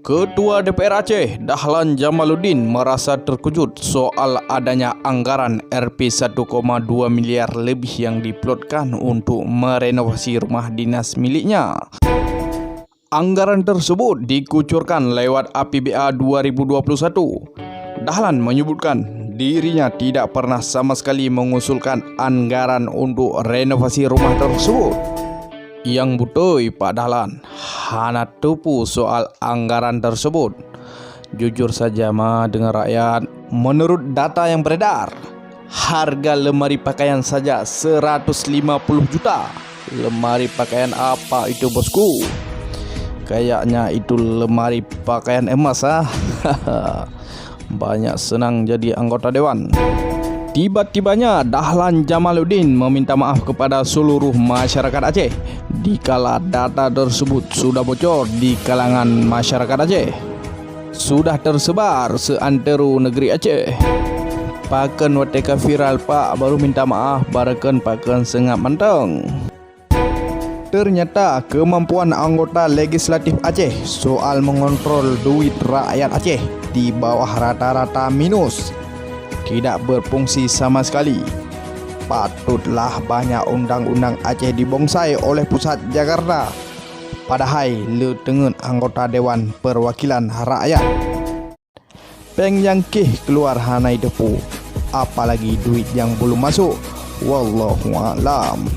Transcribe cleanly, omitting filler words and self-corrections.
Ketua DPR Aceh Dahlan Jamaluddin merasa terkejut soal adanya anggaran Rp 1,2 miliar lebih yang diplotkan untuk merenovasi rumah dinas miliknya. Anggaran tersebut dikucurkan lewat APBA 2021. Dahlan menyebutkan dirinya tidak pernah sama sekali mengusulkan anggaran untuk renovasi rumah tersebut. Yang betul Pak Dahlan, hana tepu soal anggaran tersebut. Jujur saja dengan rakyat, menurut data yang beredar, harga lemari pakaian saja 150 juta. Lemari pakaian apa itu bosku? Kayaknya itu lemari pakaian emas Banyak senang jadi anggota dewan. Tiba-tibanya Dahlan Jamaluddin meminta maaf kepada seluruh masyarakat Aceh dikala data tersebut sudah bocor di kalangan masyarakat Aceh. Sudah tersebar seantero negeri Aceh. Paken wateka viral Pak baru minta maaf barakan paken sengap manteng. Ternyata kemampuan anggota legislatif Aceh soal mengontrol duit rakyat Aceh di bawah rata-rata minus, tidak berfungsi sama sekali. Patutlah banyak undang-undang Aceh dibongsai oleh pusat Jakarta. Padahal le dengan anggota Dewan Perwakilan Rakyat. Peng yang keluar hanai depu, apalagi duit yang belum masuk. Wallahualam.